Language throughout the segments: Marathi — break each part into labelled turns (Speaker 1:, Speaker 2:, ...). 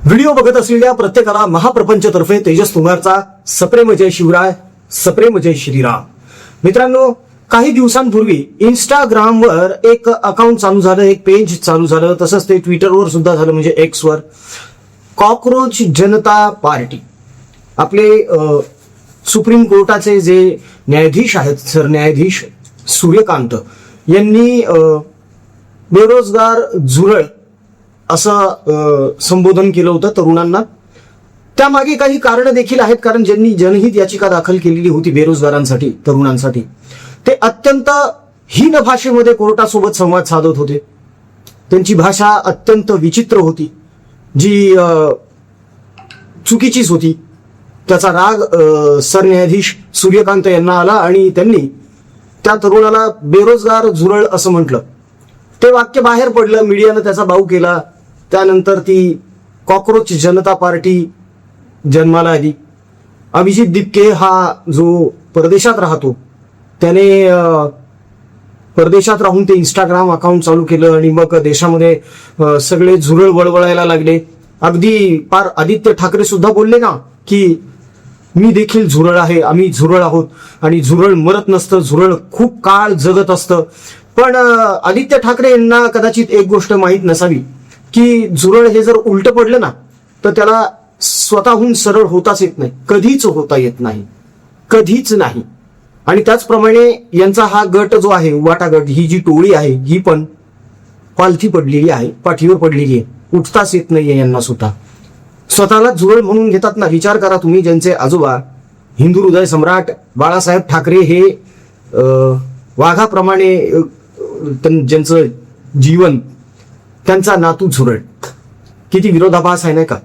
Speaker 1: व्हिडिओ बघत असलेल्या प्रत्येकाला महाप्रपंचतर्फे तेजस तुंगारचा सप्रेम जय शिवराय, सप्रेम जय श्रीराम. मित्रांनो, काही दिवसांपूर्वी इंस्टाग्रामवर एक अकाउंट चालू झालं, एक पेज चालू झालं, तसंच ते ट्विटरवर सुद्धा झालं, म्हणजे एक्सवर. कॉकरोच जनता पार्टी, आपले सुप्रीम कोर्टाचे जे न्यायाधीश आहेत, सरन्यायाधीश सूर्यकांत यांनी बेरोजगार झुरळ असं संबोधन केलं होतं तरुणांना. त्यामागे काही कारण देखील आहेत, कारण ज्यांनी जनहित याचिका दाखल केलेली होती बेरोजगारांसाठी, तरुणांसाठी, ते अत्यंत हीन भाषेमध्ये कोर्टासोबत संवाद साधत होते. त्यांची भाषा अत्यंत विचित्र होती, जी चुकीचीच होती. त्याचा राग सरन्यायाधीश सूर्यकांत यांना आला आणि त्यांनी त्या तरुणाला बेरोजगार झुरळ असं म्हटलं. ते वाक्य बाहेर पडलं, मीडियानं त्याचा बाऊ केला. त्यानंतर ती कॉकरोच जनता पार्टी जन्माला आली. अभिजित दिपके हा जो परदेशात राहतो, त्याने परदेशात राहून ते इंस्टाग्राम अकाउंट चालू केलं आणि मग देशामध्ये सगळे झुरळ वळवळायला लागले. अगदी पार आदित्य ठाकरे सुद्धा बोलले ना की मी देखील झुरळ आहे, आम्ही झुरळ आहोत आणि झुरळ मरत नसतं, झुरळ खूप काळ जगत असतं. पण आदित्य ठाकरे यांना कदाचित एक गोष्ट माहीत नसावी की झुरळ हे जर उलट पडलं ना तर त्याला स्वतःहून सरळ होताच येत नाही, कधीच होता येत नाही, कधीच नाही. आणि त्याचप्रमाणे यांचा हा गट जो आहे, वाटा गट, ही जी टोळी आहे, ही पण पालथी पडलेली आहे, पाठीवर पडलेली आहे, उठताच येत नाहीये यांना सुद्धा. स्वतःला झुरळ म्हणून घेतात ना. विचार करा तुम्ही, ज्यांचे आजोबा हिंदू हृदय सम्राट बाळासाहेब ठाकरे हे वाघाप्रमाणे ज्यांचं जीवन, त्यांचा नातू झुरळ, किती विरोधाभास आहे नाही का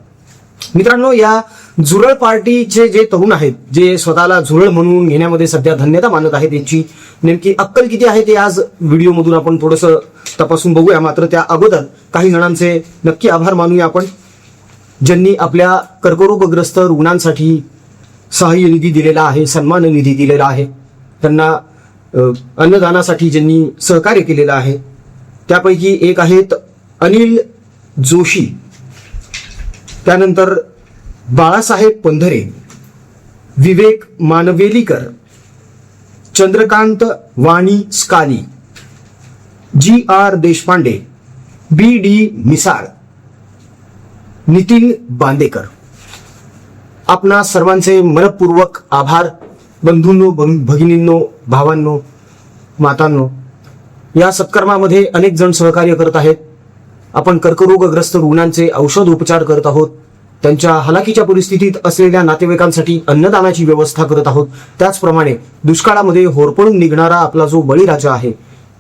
Speaker 1: मित्रांनो. या झुरळ पार्टीचे जे तरुण आहेत, जे स्वतःला झुरळ म्हणून घेण्यामध्ये सध्या धन्यता मानत आहेत, त्यांची नेमकी अक्कल किती आहे ते आज व्हिडिओमधून आपण थोडंसं तपासून बघूया. मात्र त्या अगोदर काही जणांचे नक्की आभार मानूया आपण, ज्यांनी आपल्या कर्करोगग्रस्त रुग्णांसाठी सहाय्य निधी दिलेला आहे, सन्मान निधी दिलेला आहे, त्यांना अन्नदानासाठी ज्यांनी सहकार्य केलेलं आहे. त्यापैकी एक आहेत अनिल जोशी, त्यानंतर बाळासाहेब पंधरे, विवेक मानवेलीकर, चंद्रकांत वाणी स्काली, GR देशपांडे, BD मिसाळ, नितीन बांदेकर. आपणा सर्वांचे मनपूर्वक आभार. बंधूंनो, भगिनींनो, भावांनो, मातांनो, या सत्कर्मामध्ये अनेक जण सहकार्य करत आहेत. आपण कर्करोगग्रस्त रुग्णांचे औषध उपचार करत आहोत, त्यांच्या हलाखीच्या परिस्थितीत असलेल्या नातेवाईकांसाठी अन्नदानाची व्यवस्था करत आहोत. त्याचप्रमाणे दुष्काळामध्ये होरपळून निघणारा आपला जो बळीराजा आहे,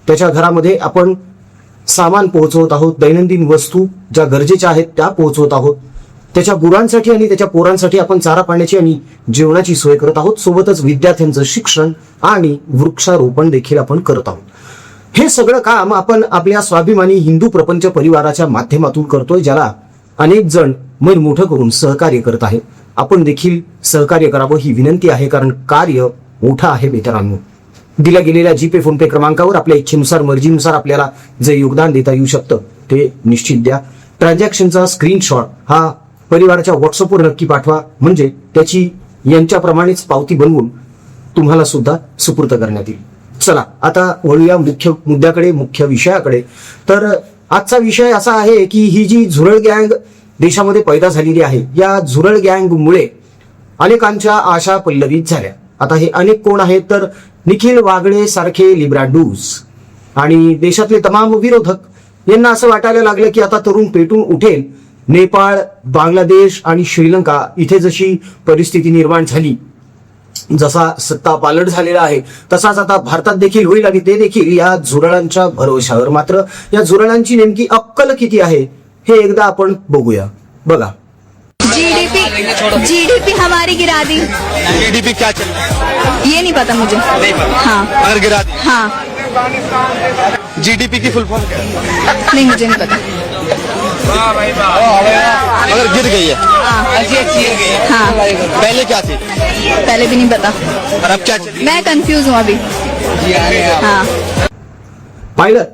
Speaker 1: त्याच्या घरामध्ये आपण सामान पोहोचवत आहोत, दैनंदिन वस्तू ज्या गरजेच्या आहेत त्या पोहोचवत आहोत. त्याच्या गुरांसाठी आणि त्याच्या पोरांसाठी आपण चारा पाण्याची आणि जेवणाची सोय करत आहोत. सोबतच विद्यार्थ्यांचं शिक्षण आणि वृक्षारोपण देखील आपण करत आहोत. हे सगळं काम आपण आपल्या स्वाभिमानी हिंदू प्रपंच परिवाराच्या माध्यमातून करतोय, ज्याला अनेक जण मन मोठं करून सहकार्य करत आहेत. आपण देखील सहकार्य करावं ही विनंती आहे, कारण कार्य मोठं आहे मित्रांनो. दिल्या गेलेल्या जीपे फोनपे क्रमांकावर आपल्या इच्छेनुसार, मर्जीनुसार आपल्याला जे योगदान देता येऊ शकतं ते निश्चित द्या. ट्रान्झॅक्शनचा स्क्रीनशॉट हा परिवाराच्या व्हॉट्सअपवर नक्की पाठवा, म्हणजे त्याची यांच्याप्रमाणेच पावती बनवून तुम्हाला सुद्धा सुपूर्द करण्यात येईल. चला आता वळूया मुख्य मुद्द्याकडे, मुख्य विषयाकडे. तर आजचा विषय असा आहे की ही जी झुरळ गँग देशामध्ये पैदा झालेली आहे, या झुरळ गँगमुळे अनेकांच्या आशा पल्लवित झाल्या. आता हे अनेक कोण आहेत, तर निखिल वागळे सारखे लिब्राडूस आणि देशातले तमाम विरोधक यांना असं वाटायला लागलं की आता तरुण पेटून उठेल. नेपाळ, बांगलादेश आणि श्रीलंका इथे जशी परिस्थिती निर्माण झाली, जसा सत्ता पालट झालेला आहे, तसाच आता भारतात देखील होईल आणि ते देखील या झुरळांच्या भरोशावर. मात्र या झुरळांची नेमकी अक्कल किती आहे हे एकदा आपण बघूया. बघा,
Speaker 2: जीडीपी हमारी गिरा दी.
Speaker 3: जीडीपी क्या चल रहा है
Speaker 2: ये नहीं पता मुझे.
Speaker 3: नहीं पता.
Speaker 2: हाँ,
Speaker 3: अगर गिरा दी.
Speaker 2: हाँ.
Speaker 3: जीडीपी की फुल फॉर्म क्या है?
Speaker 2: नहीं, मुझे नहीं पता.
Speaker 3: अगर गिर गई है.
Speaker 2: हाँ.
Speaker 3: पहले क्या थी?
Speaker 2: पहले भी नहीं पता.
Speaker 3: और अब क्या चल?
Speaker 2: मैं कंफ्यूज हूँ अभी. हाँ.
Speaker 1: पाहिलं,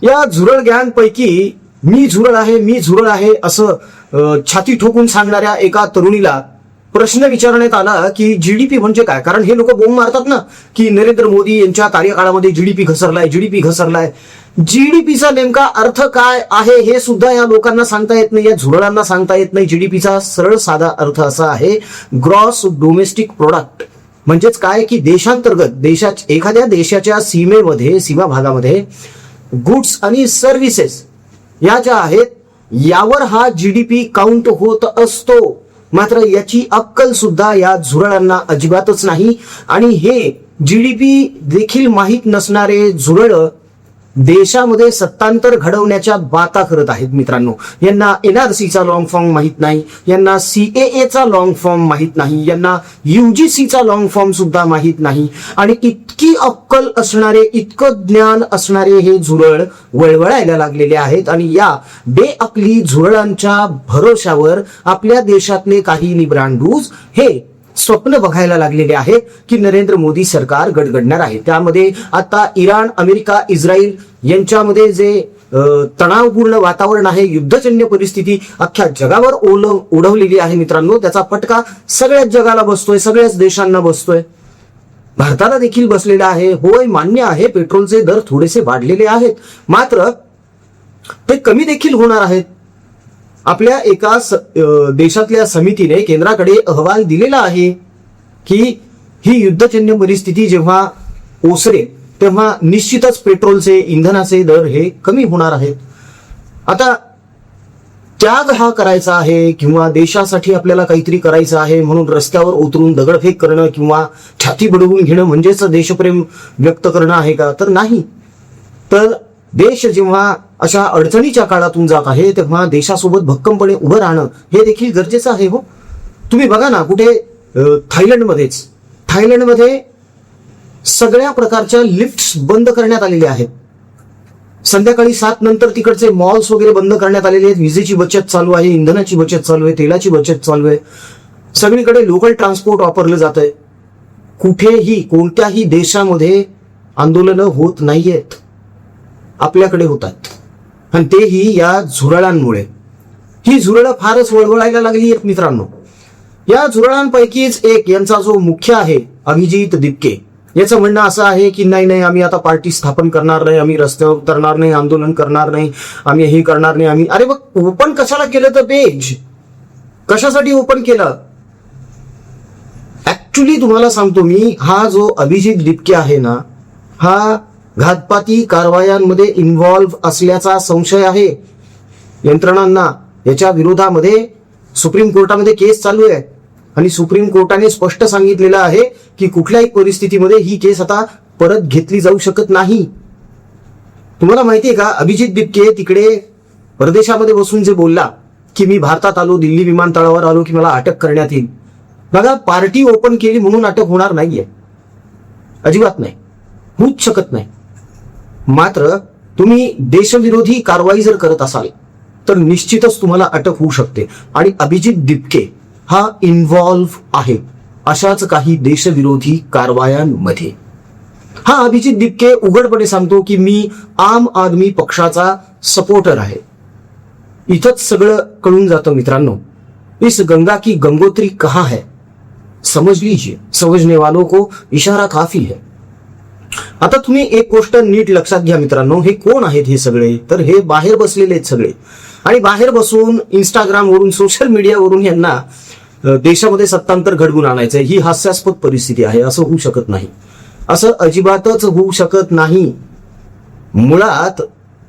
Speaker 1: या झुरळ गँग पैकी मी झुरळ आहे असं छाती ठोकून सांगणाऱ्या एका तरुणीला प्रश्न विचारण्यात आला की जीडीपी म्हणजे काय. कारण हे लोक बोंब मारतात ना की नरेंद्र मोदी यांच्या कार्यकाळामध्ये जीडीपी घसरलाय. जीडीपीचा नेमका अर्थ काय आहे हे सुद्धा या लोकांना सांगता येत नाही, या झुरळांना सांगता येत नाही. जीडीपीचा सरळ साधा अर्थ असा आहे, ग्रॉस डोमेस्टिक प्रोडक्ट. म्हणजेच काय की देशांतर्गत एखाद्या देशाच्या सीमा भागामध्ये गुड्स आणि सर्व्हिसेस या ज्या आहेत यावर हा जीडीपी काउंट होत असतो. मात्र याची अक्कल सुद्धा या झुरळांना अजिबातच नाही. आणि हे जीडीपी देखील माहीत नसणारे झुरळ देशामध्ये सत्तांतर घडवण्याच्या बाता करत आहेत मित्रांनो. यांना एनआरसीचा लॉंग फॉर्म माहित नाही, यांना सीएएचा लॉंग फॉर्म माहित नाही, यांना यूजीसीचा लॉंग फॉर्म सुद्धा माहित नाही. आणि इतकी अक्कल असणारे, इतकं ज्ञान असणारे हे झुरळ वळवळायला लागलेले आहेत. आणि या बेअक्ली झुरळांच्या भरोशावर आपल्या देशातले काही निब्रांडूज हे स्वप्न बघायला लागलेले आहे की नरेंद्र मोदी सरकार गडगडणार आहे. त्यामध्ये आता इराण, अमेरिका, इस्रायल यांच्यामध्ये जे तणावपूर्ण वातावरण आहे, युद्धजन्य परिस्थिती अख्ख्या जगावर ओढवलेली आहे मित्रांनो. त्याचा फटका सगळ्याच जगाला बसतोय, सगळ्याच देशांना बसतोय, भारताला देखील बसलेला आहे. होय, मान्य आहे, पेट्रोलचे दर थोडेसे वाढलेले आहेत, मात्र ते कमी देखील होणार आहेत. आपल्या एका देशातल्या समितीने केंद्राकडे अहवाल दिलेला आहे की ही युद्धजन्य परिस्थिती जेव्हा ओसरेल तेव्हा निश्चितच पेट्रोलचे, इंधनाचे दर हे कमी होणार आहेत. आता त्याग हा करायचा आहे किंवा देशासाठी आपल्याला काहीतरी करायचं आहे म्हणून रस्त्यावर उतरून दगडफेक करणं किंवा छाती बडवून घेणं म्हणजेच देशप्रेम व्यक्त करणं आहे का? तर नाही. तर देश जेव्हा अशा अडचणीच्या काळातून जात आहे तेव्हा देशासोबत भक्कमपणे उभं राहणं हे देखील गरजेचं आहे. हो, तुम्ही बघा ना, कुठे थायलंडमध्ये सगळ्या प्रकारच्या लिफ्ट्स बंद करण्यात आलेल्या आहेत. संध्याकाळी 7 नंतर तिकडचे मॉल्स वगैरे बंद करण्यात आलेले आहेत. विजेची बचत चालू आहे, इंधनाची बचत चालू आहे, तेलाची बचत चालू आहे. सगळीकडे लोकल ट्रान्सपोर्ट वापरलं जात आहे. कुठेही कोणत्याही देशामध्ये आंदोलनं होत नाहीयेत, आपल्याकडे होतात. आणि तेही या झुरळांमुळे. ही झुरळं फारच वळवळायला लागली आहेत मित्रांनो. या झुरळांपैकीच एक, यांचा जो मुख्य आहे अभिजित दिपके, याचं म्हणणं असं आहे की नाही, आम्ही आता पार्टी स्थापन करणार नाही, आम्ही रस्त्यावर उतरणार नाही, आंदोलन करणार नाही, आम्ही हे करणार नाही. अरे मग ओपन कशाला केलं तर पेज? कशासाठी ओपन केलं? ऍक्च्युली तुम्हाला सांगतो मी, हा जो अभिजित दिपके आहे ना, हा घातपाती कारवायांमध्ये इन्व्हॉल्व्ह असल्याचा संशय आहे यंत्रणांना. याच्या विरोधामध्ये सुप्रीम कोर्टामध्ये केस चालू आहे आणि सुप्रीम कोर्टाने स्पष्ट सांगितलेलं आहे की कुठल्याही परिस्थितीमध्ये ही केस आता परत घेतली जाऊ शकत नाही. तुम्हाला माहितीये का, अभिजित दिपके तिकडे परदेशामध्ये बसून जे बोलला की मी भारतात आलो, दिल्ली विमानतळावर आलो की मला अटक करण्यात येईल. बघा, पार्टी ओपन केली म्हणून अटक होणार नाहीये, अजिबात नाही, होऊच शकत नाही. मात्र तुम्ही देशविरोधी कारवाई जर करत असाल तर निश्चितच तुम्हाला अटक होऊ शकते. आणि अभिजित दिपके हा इन्व्हॉल्व्ह आहे अशाच काही देशविरोधी कारवायांमध्ये. हा अभिजित दिपके उघडपणे सांगतो की मी आम आदमी पक्षाचा सपोर्टर आहे. इथंच सगळं कळून जातं मित्रांनो. इस गंगा की गंगोत्री कहां है, समझ लीजिए, समझने वालों को इशारा काफी है. आता तुम्ही एक गोष्ट नीट लक्षात घ्या मित्रांनो, हे कोण आहेत हे सगळे? तर हे बाहेर बसलेले आहेत सगळे. आणि बाहेर बसून इंस्टाग्रामवरून, सोशल मीडियावरून यांना देशामध्ये सत्तांतर घडवून आणायचंय. ही हास्यास्पद परिस्थिती आहे. असं होऊ शकत नाही, असं अजिबातच होऊ शकत नाही. मुळात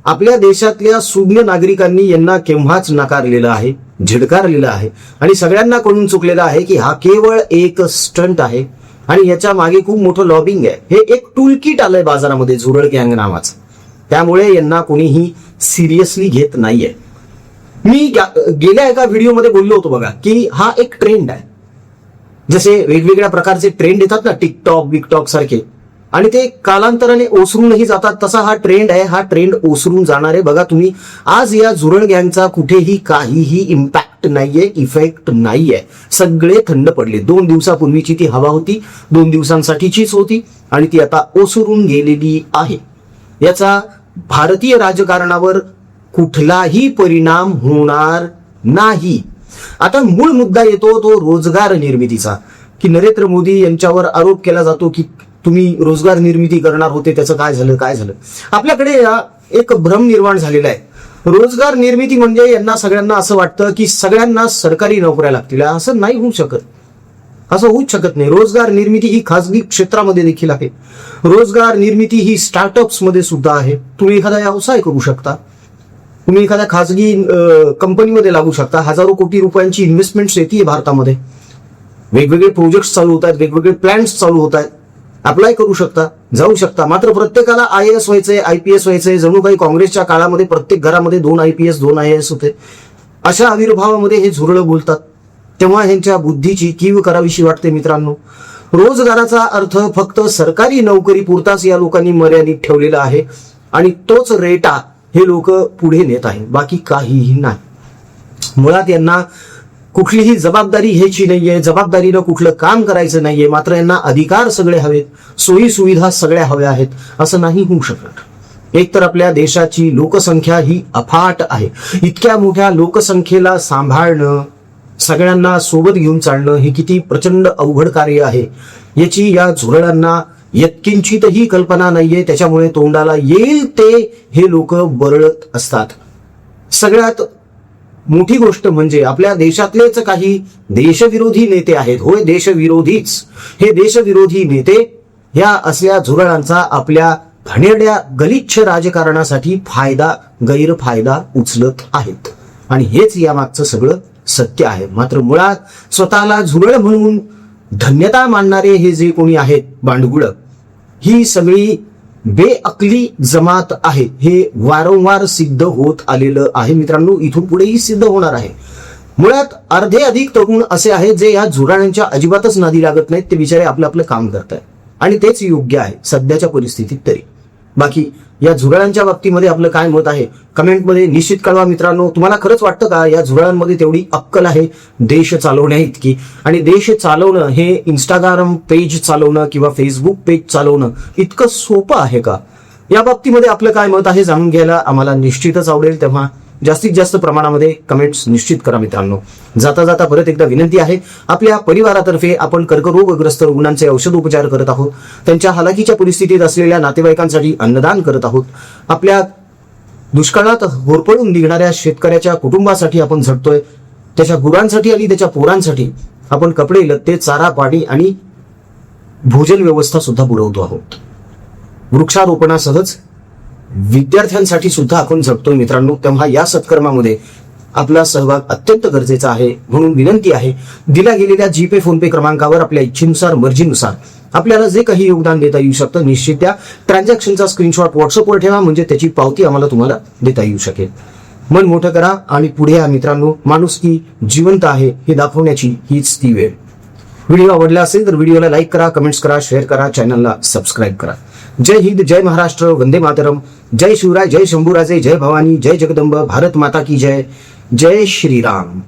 Speaker 1: आपल्या देशातल्या सुज्ञ नागरिकांनी यांना केव्हाच नाकारलेलं आहे, झिडकारलेलं आहे आणि सगळ्यांना कळून चुकलेलं आहे की हा केवळ एक स्टंट आहे आणि याच्या मागे खूप मोठं लॉबिंग आहे. हे एक टूल किट आलंय बाजारामध्ये, झुरळ गँग नावाचं. त्यामुळे यांना कोणीही सिरियसली घेत नाहीये. मी गेल्या एका व्हिडिओमध्ये बोललो होतो बघा की हा एक ट्रेंड आहे. जसे वेगवेगळ्या प्रकारचे ट्रेंड येतात ना, टिकटॉक बिकटॉक सारखे, आणि ते कालांतराने ओसरूनही जातात. तसा हा ट्रेंड आहे. हा ट्रेंड ओसरून जाणार आहे. बघा तुम्ही, आज या झुरळ गँगचा कुठेही काहीही इम्पॅक्ट नाहीये, इफेक्ट नाहीये. सगळे थंड पडले. 2 दिवसापूर्वीची ती हवा होती, 2 दिवसांसाठीचीच होती आणि ती आता ओसरून गेलेली आहे. याचा भारतीय राजकारणावर कुठलाही परिणाम होणार नाही. आता मूळ मुद्दा येतो तो रोजगार निर्मितीचा, की नरेंद्र मोदी यांच्यावर आरोप केला जातो की तुम्ही रोजगार निर्मिती करणार होते, त्याचं काय झालं. आपल्याकडे एक भ्रम निर्माण झालेला आहे. रोजगार निर्मिती म्हणजे यांना सगळ्यांना असं वाटतं की सगळ्यांना सरकारी नोकऱ्या लागतील. असं नाही होऊ शकत, असं होऊच शकत नाही. रोजगार निर्मिती ही खासगी क्षेत्रामध्ये देखील आहे. रोजगार निर्मिती ही स्टार्टअप्स मध्ये सुद्धा आहे. तुम्ही एखादा व्यवसाय करू शकता, तुम्ही एखाद्या खासगी कंपनीमध्ये लागू शकता. हजारो कोटी रुपयांची इन्व्हेस्टमेंट येते भारतामध्ये. वेगवेगळे प्रोजेक्ट चालू होत आहेत, वेगवेगळे प्लॅन्स चालू होत आहेत. अप्लाय करू शकता, जाऊ शकता. मात्र प्रत्येकाला IAS व्हायचंय, IPS व्हायचंय. जणू काही काँग्रेसच्या काळामध्ये प्रत्येक घरामध्ये 2 IPS 2 IAS होते. अशा आविर्भावामध्ये हे झुरळं बोलतात. तेव्हा ह्यांच्या बुद्धीची कीव करावीशी वाटते. मित्रांनो, रोजगाराचा अर्थ फक्त सरकारी नोकरी पुरताच या लोकांनी मर्यादित ठेवलेला आहे आणि तोच रेटा हे लोक पुढे नेत आहे, बाकी काहीही नाही. मुळात यांना कुठलीही जबाबदारी घ्यायची नाहीये, जबाबदारीनं कुठलं काम करायचं नाहीये. मात्र यांना अधिकार सगळे हवेत, सोयी सुविधा सगळ्या हव्या आहेत. असं नाही होऊ शकत. एक तर आपल्या देशाची लोकसंख्या ही अफाट आहे. इतक्या मोठ्या लोकसंख्येला सांभाळणं, सगळ्यांना सोबत घेऊन चालणं हे किती प्रचंड अवघड कार्य आहे याची या झुरळांना यत्किंचितही कल्पना नाहीये. त्याच्यामुळे तोंडाला येईल ते हे लोक बरळत असतात. सगळ्यात मोठी गोष्ट म्हणजे आपल्या देशातलेच काही देशविरोधी नेते आहेत. होय, देशविरोधीच. हे देशविरोधी नेते ह्या असल्या झुरळांचा आपल्या घाणेरड्या गलिच्छ राजकारणासाठी गैरफायदा उचलत आहेत आणि हेच यामागचं सगळं सत्य आहे. मात्र मुळात स्वतःला झुरळ म्हणून धन्यता मानणारे हे जे कोणी आहेत बांडगुळ, ही सगळी बेअकली जमात आहे. हे वारंवार सिद्ध होत आलेलं आहे मित्रांनो, इथून पुढेही सिद्ध होणार आहे. मुळात अर्धे अधिक तरुण असे आहेत जे या झुरळांच्या अजिबातच नादी लागत नाहीत. ते बिचारे आपलं काम करतायत आणि तेच योग्य आहे सध्याच्या परिस्थितीत तरी. बाकी या झुरळांच्या बाबतीमध्ये आपलं काय मत आहे कमेंटमध्ये निश्चित कळवा मित्रांनो. तुम्हाला खरंच वाटतं का या झुरळांमध्ये तेवढी अक्कल आहे देश चालवण्या इतकी? आणि देश चालवणं हे इंस्टाग्राम पेज चालवणं किंवा फेसबुक पेज चालवणं इतकं सोपं आहे का? या बाबतीमध्ये आपलं काय मत आहे जाणून घ्यायला आम्हाला निश्चितच आवडेल. तेव्हा जास्तीत जास्त प्रमाणामध्ये कमेंट्स निश्चित करा मित्रांनो. जाता जाता परत एकदा विनंती आहे, आपल्या परिवारातर्फे आपण कर्करोगग्रस्त रुग्णांचे औषधोपचार करत आहोत. त्यांच्या हालाकीच्या परिस्थितीत असलेल्या नातेवाईकांसाठी अन्नदान करत आहोत. आपल्या दुष्काळात होरपळून निघणाऱ्या शेतकऱ्याच्या कुटुंबासाठी आपण झटतोय. त्याच्या गुरांसाठी आणि त्याच्या पोरांसाठी आपण कपडे, लत्ते, चारा, पाणी आणि भोजन व्यवस्था सुद्धा पुरवतो आहोत. वृक्षारोपणासहच विद्यार्थ्यांसाठी सुद्धा आपण झटतोय मित्रांनो. तेव्हा या सत्कर्मामध्ये आपला सहभाग अत्यंत गरजेचा आहे. म्हणून विनंती आहे, दिल्या गेलेल्या जीपे फोनपे क्रमांकावर आपल्या इच्छेनुसार मर्जीनुसार आपल्याला जे काही योगदान देता येऊ शकतं निश्चित त्या ट्रान्झॅक्शनचा स्क्रीनशॉट व्हॉट्सअपवर ठेवा, म्हणजे त्याची पावती आम्हाला तुम्हाला देता येऊ शकेल. मन मोठं करा आणि पुढे या मित्रांनो. माणुसकी जिवंत आहे हे दाखवण्याची हीच ती वेळ. व्हिडिओ आवडला असेल तर व्हिडिओला लाईक करा, कमेंट्स करा, शेअर करा, चॅनलला सबस्क्राईब करा. जय हिंद, जय महाराष्ट्र, वंदे मातरम, जय शिवराय, जय शंभूराजे, जय भवानी, जय जगदंब, भारत माता की जय, जय श्रीराम.